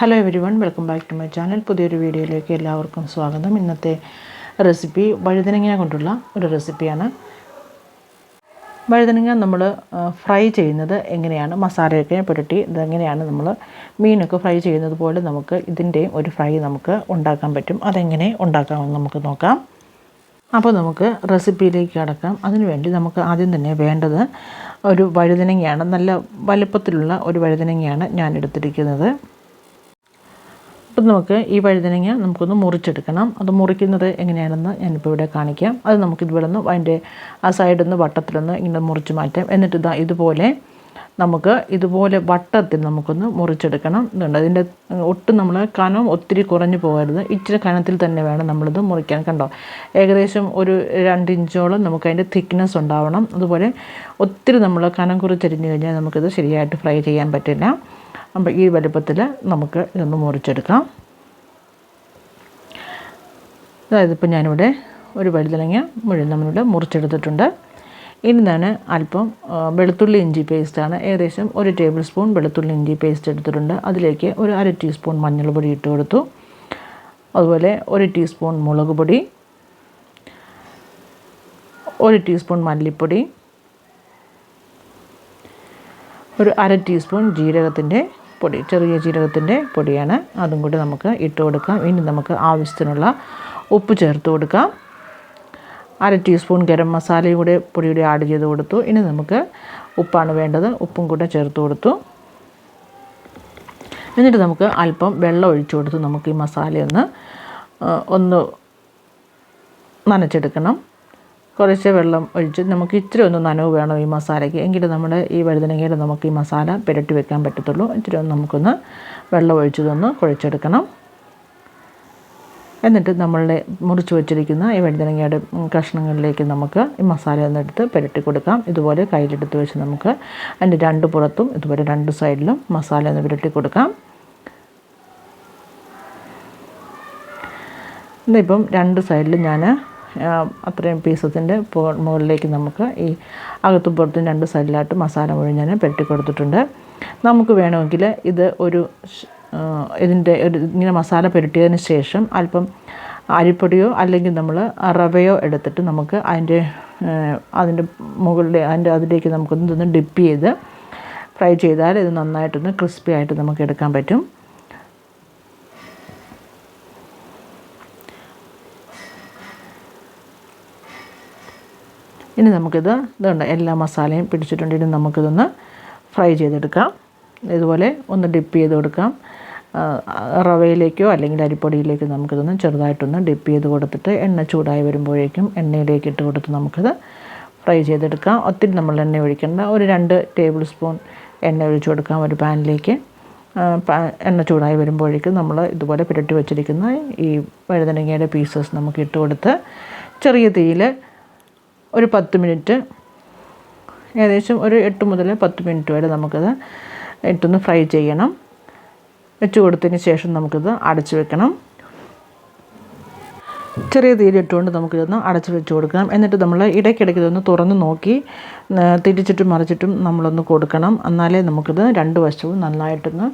Hello everyone, welcome back to my channel. പുതിയൊരു വീഡിയോയിലേക്ക് എല്ലാവർക്കും സ്വാഗതം. ഇന്നത്തെ റെസിപ്പി വഴുതനങ്ങ കൊണ്ടുള്ള ഒരു റെസിപ്പിയാണ്. വഴുതനങ്ങ നമ്മൾ ഫ്രൈ ചെയ്യുന്നത് എങ്ങനെയാണ്, മസാലയൊക്കെ പുരട്ടി ഇതെങ്ങനെയാണ് നമ്മൾ മീനൊക്കെ ഫ്രൈ ചെയ്യുന്നത് പോലെ നമുക്ക് ഇതിൻ്റെയും ഒരു ഫ്രൈ നമുക്ക് ഉണ്ടാക്കാൻ പറ്റും. അതെങ്ങനെ ഉണ്ടാക്കാമെന്ന് നമുക്ക് നോക്കാം. അപ്പോൾ നമുക്ക് റെസിപ്പിയിലേക്ക് കടക്കാം. അതിനുവേണ്ടി നമുക്ക് ആദ്യം തന്നെ വേണ്ടത് ഒരു വഴുതനങ്ങയാണ്. നല്ല വലുപ്പത്തിലുള്ള ഒരു വഴുതനങ്ങയാണ് ഞാൻ എടുത്തിരിക്കുന്നത്. അപ്പം നമുക്ക് ഈ വഴുതനങ്ങ നമുക്കൊന്ന് മുറിച്ചെടുക്കണം. അത് മുറിക്കുന്നത് എങ്ങനെയാണെന്ന് ഞാനിപ്പോൾ ഇവിടെ കാണിക്കാം. അത് നമുക്കിതുപോലെ ഒന്ന് അതിൻ്റെ ആ സൈഡിൽ നിന്ന് വട്ടത്തിലൊന്ന് ഇങ്ങനെ മുറിച്ച് മാറ്റാം. എന്നിട്ട് നമുക്ക് ഇതുപോലെ വട്ടത്തിൽ നമുക്കൊന്ന് മുറിച്ചെടുക്കണം. ഇതുണ്ട്, അതിൻ്റെ ഒട്ടും നമ്മൾ കനം ഒത്തിരി കുറഞ്ഞു പോകരുത്. ഇച്ചിരി കനത്തിൽ തന്നെ വേണം നമ്മളിത് മുറിക്കാൻ. കണ്ടോ, ഏകദേശം ഒരു 2 ഇഞ്ചോളം നമുക്ക് അതിൻ്റെ തിക്നെസ് ഉണ്ടാവണം. അതുപോലെ ഒത്തിരി നമ്മൾ കനം കുറച്ചരിഞ്ഞു കഴിഞ്ഞാൽ നമുക്കിത് ശരിയായിട്ട് ഫ്രൈ ചെയ്യാൻ പറ്റില്ല. അപ്പോൾ ഈ വലുപ്പത്തിൽ നമുക്ക് ഇതൊന്ന് മുറിച്ചെടുക്കാം. അതായത് ഇപ്പോൾ ഞാനിവിടെ ഒരു വഴുതനങ്ങ മുഴുവൻ നമ്മളിവിടെ മുറിച്ചെടുത്തിട്ടുണ്ട്. ഇനി ഞാൻ അല്പം വെളുത്തുള്ളി ഇഞ്ചി പേസ്റ്റാണ്, ഏകദേശം 1 ടേബിൾ സ്പൂൺ വെളുത്തുള്ളി ഇഞ്ചി പേസ്റ്റ് എടുത്തിട്ടുണ്ട്. അതിലേക്ക് ഒരു 1/2 ടീസ്പൂൺ മഞ്ഞൾപ്പൊടി ഇട്ട് കൊടുത്തു. അതുപോലെ 1 ടീസ്പൂൺ മുളക് പൊടി, 1 ടീസ്പൂൺ മല്ലിപ്പൊടി, ഒരു 1/2 ടീസ്പൂൺ ജീരകത്തിൻ്റെ പൊടി, ചെറിയ ജീരകത്തിൻ്റെ പൊടിയാണ്. അതും കൂടി നമുക്ക് ഇട്ട് കൊടുക്കാം. ഇനി നമുക്ക് ആവശ്യത്തിനുള്ള ഉപ്പ് ചേർത്ത് കൊടുക്കാം. 1/2 ടീസ്പൂൺ ഗരം മസാലയും കൂടെ പൊടിയുടെ ആഡ് ചെയ്ത് കൊടുത്തു. ഇനി നമുക്ക് ഉപ്പാണ് വേണ്ടത്, ഉപ്പും കൂടെ ചേർത്ത് കൊടുത്തു. എന്നിട്ട് നമുക്ക് അല്പം വെള്ളം ഒഴിച്ചു കൊടുത്ത് നമുക്ക് ഈ മസാലയൊന്ന് നനച്ചെടുക്കണം. കുറച്ച് വെള്ളം ഒഴിച്ച് നമുക്ക് ഇച്ചിരി ഒന്ന് നനവ് വേണം ഈ മസാലയ്ക്ക്, എങ്കിലും നമ്മുടെ ഈ വഴുതനങ്ങയിൽ നമുക്ക് ഈ മസാല പുരട്ടി വെക്കാൻ പറ്റത്തുള്ളൂ. ഇച്ചിരി ഒന്ന് നമുക്കൊന്ന് വെള്ളം ഒഴിച്ചതൊന്ന് കുഴച്ചെടുക്കണം. എന്നിട്ട് നമ്മളുടെ മുറിച്ച് വെച്ചിരിക്കുന്ന ഈ വഴുതനങ്ങയുടെ കഷ്ണങ്ങളിലേക്ക് നമുക്ക് ഈ മസാല ഒന്നെടുത്ത് പുരട്ടി കൊടുക്കാം. ഇതുപോലെ കയ്യിലെടുത്ത് വെച്ച് നമുക്ക് അതിൻ്റെ 2 പുറത്തും ഇതുപോലെ 2 സൈഡിലും മസാല ഒന്ന് പുരട്ടി കൊടുക്കാം. ഇന്നിപ്പം 2 സൈഡിലും ഞാൻ അത്രയും പീസത്തിൻ്റെ മുകളിലേക്ക് നമുക്ക് ഈ അകത്തും പുറത്തും 2 സൈഡിലായിട്ട് മസാല മുഴുവൻ ഞാൻ പുരട്ടി കൊടുത്തിട്ടുണ്ട്. നമുക്ക് വേണമെങ്കിൽ ഇത് ഇതിൻ്റെ ഇങ്ങനെ മസാല പുരട്ടിയതിന് ശേഷം അല്പം അരിപ്പൊടിയോ അല്ലെങ്കിൽ നമ്മൾ റവയോ എടുത്തിട്ട് നമുക്ക് അതിൻ്റെ മുകളിൽ അതിലേക്ക് നമുക്കൊന്ന് ഡിപ്പ് ചെയ്ത് ഫ്രൈ ചെയ്താൽ ഇത് നന്നായിട്ടൊന്ന് ക്രിസ്പി ആയിട്ട് നമുക്ക് എടുക്കാൻ പറ്റും. ഇനി ഇതുണ്ട്, എല്ലാ മസാലയും പിടിച്ചിട്ടുണ്ട്. ഇനി നമുക്കിതൊന്ന് ഫ്രൈ ചെയ്തെടുക്കാം. ഇതുപോലെ ഒന്ന് ഡിപ്പ് ചെയ്ത് കൊടുക്കാം. റവയിലേക്കോ അല്ലെങ്കിൽ അരിപ്പൊടിയിലേക്കോ നമുക്കിതൊന്ന് ചെറുതായിട്ടൊന്ന് ഡിപ്പ് ചെയ്ത് കൊടുത്തിട്ട് എണ്ണ ചൂടായി വരുമ്പോഴേക്കും എണ്ണയിലേക്ക് ഇട്ട് കൊടുത്ത് നമുക്കിത് ഫ്രൈ ചെയ്തെടുക്കാം. ഒത്തിരി നമ്മൾ എണ്ണ ഒഴിക്കേണ്ട, ഒരു 2 ടേബിൾ സ്പൂൺ എണ്ണ ഒഴിച്ച് കൊടുക്കാം ഒരു പാനിലേക്ക്. എണ്ണ ചൂടായി വരുമ്പോഴേക്കും നമ്മൾ ഇതുപോലെ പുരട്ടി വെച്ചിരിക്കുന്ന ഈ വഴുതനങ്ങയുടെ പീസസ് നമുക്ക് ഇട്ട് കൊടുത്ത് ചെറിയ തീയിൽ ഒരു 10 മിനിറ്റ്, ഏകദേശം ഒരു 8 മുതൽ 10 മിനിറ്റ് വരെ നമുക്കത് ഇട്ടൊന്ന് ഫ്രൈ ചെയ്യണം. വെച്ച് കൊടുത്തതിന് ശേഷം നമുക്കിത് അടച്ച് വെക്കണം. ചെറിയ തീയിലിട്ടുകൊണ്ട് നമുക്കിതൊന്ന് അടച്ച് വെച്ച് കൊടുക്കണം. എന്നിട്ട് നമ്മൾ ഇടയ്ക്കിടയ്ക്ക് ഇതൊന്ന് തുറന്ന് നോക്കി തിരിച്ചിട്ടും മറിച്ചിട്ടും നമ്മളൊന്ന് കൊടുക്കണം. എന്നാലേ നമുക്കിത് 2 വശവും നന്നായിട്ടൊന്ന്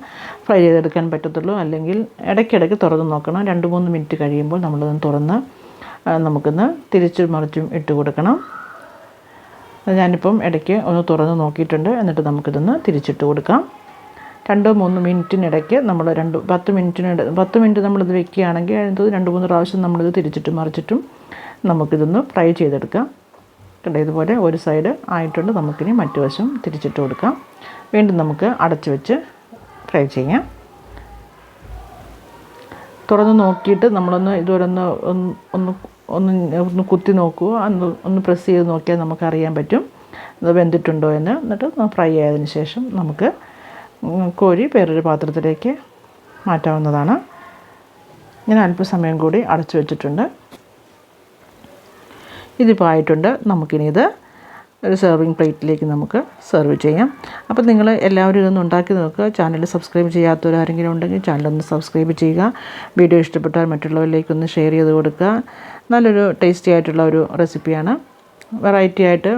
ഫ്രൈ ചെയ്തെടുക്കാൻ പറ്റത്തുള്ളൂ. അല്ലെങ്കിൽ ഇടയ്ക്കിടയ്ക്ക് തുറന്ന് നോക്കണം. 2-3 മിനിറ്റ് കഴിയുമ്പോൾ നമ്മളിതൊന്ന് തുറന്ന് നമുക്കൊന്ന് തിരിച്ചും മറിച്ചും ഇട്ട് കൊടുക്കണം. ഞാനിപ്പം ഇടയ്ക്ക് ഒന്ന് തുറന്ന് നോക്കിയിട്ടുണ്ട്. എന്നിട്ട് നമുക്കിതൊന്ന് തിരിച്ചിട്ട് കൊടുക്കാം. 2-3 മിനിറ്റിനിടയ്ക്ക് നമ്മൾ 10 മിനിറ്റ് നമ്മളിത് വെക്കുകയാണെങ്കിൽ അതിനകത്ത് 2-3 പ്രാവശ്യം നമ്മളിത് തിരിച്ചിട്ടും മറിച്ചിട്ടും നമുക്കിതൊന്ന് ഫ്രൈ ചെയ്തെടുക്കാം. കണ്ടോ, ഇതുപോലെ ഒരു സൈഡ് ആയിട്ടുണ്ട്. നമുക്കിനി മറ്റു വശം തിരിച്ചിട്ട് കൊടുക്കാം. വീണ്ടും നമുക്ക് അടച്ച് വെച്ച് ഫ്രൈ ചെയ്യാം. തുറന്ന് നോക്കിയിട്ട് നമ്മളൊന്ന് ഇതുപോലെ ഒന്ന് കുത്തി നോക്കുക, ഒന്ന് പ്രസ് ചെയ്ത് നോക്കിയാൽ നമുക്കറിയാൻ പറ്റും ഇത് വെന്തിട്ടുണ്ടോ എന്ന്. എന്നിട്ട് ഫ്രൈ ആയതിന് ശേഷം നമുക്ക് കോരി വേറൊരു പാത്രത്തിലേക്ക് മാറ്റാവുന്നതാണ്. ഞാൻ അല്പസമയം കൂടി അടച്ചു വെച്ചിട്ടുണ്ട്. ഇതിപ്പോൾ ആയിട്ടുണ്ട്. നമുക്കിനി ഇത് ഒരു സെർവിങ് പ്ലേറ്റിലേക്ക് നമുക്ക് സെർവ് ചെയ്യാം. അപ്പോൾ നിങ്ങൾ എല്ലാവരും ഇതൊന്ന് ഉണ്ടാക്കി നോക്കുക. ചാനൽ സബ്സ്ക്രൈബ് ചെയ്യാത്തവരാരെങ്കിലും ഉണ്ടെങ്കിൽ ചാനലൊന്ന് സബ്സ്ക്രൈബ് ചെയ്യുക. വീഡിയോ ഇഷ്ടപ്പെട്ടാൽ മറ്റുള്ളവരിലേക്കൊന്ന് ഷെയർ ചെയ്ത് കൊടുക്കുക. നല്ലൊരു ടേസ്റ്റി ആയിട്ടുള്ള ഒരു റെസിപ്പിയാണ്. വെറൈറ്റി ആയിട്ട്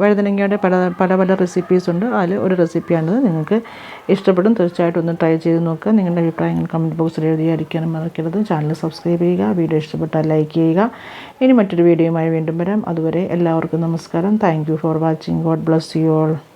വഴുതനങ്ങയുടെ പല പല പല റെസിപ്പീസ് ഉണ്ട്. അതിൽ ഒരു റെസിപ്പിയാണിത്. നിങ്ങൾക്ക് ഇഷ്ടപ്പെടും. തീർച്ചയായിട്ടും ഒന്ന് ട്രൈ ചെയ്ത് നോക്കുക. നിങ്ങളുടെ അഭിപ്രായങ്ങൾ കമൻറ്റ് ബോക്സിൽ എഴുതിയായിരിക്കാനും മറക്കരുത്. ചാനൽ സബ്സ്ക്രൈബ് ചെയ്യുക. വീഡിയോ ഇഷ്ടപ്പെട്ടാൽ ലൈക്ക് ചെയ്യുക. ഇനി മറ്റൊരു വീഡിയോയുമായി വീണ്ടും വരാം. അതുവരെ എല്ലാവർക്കും നമസ്കാരം. Thank you for watching. God bless you all.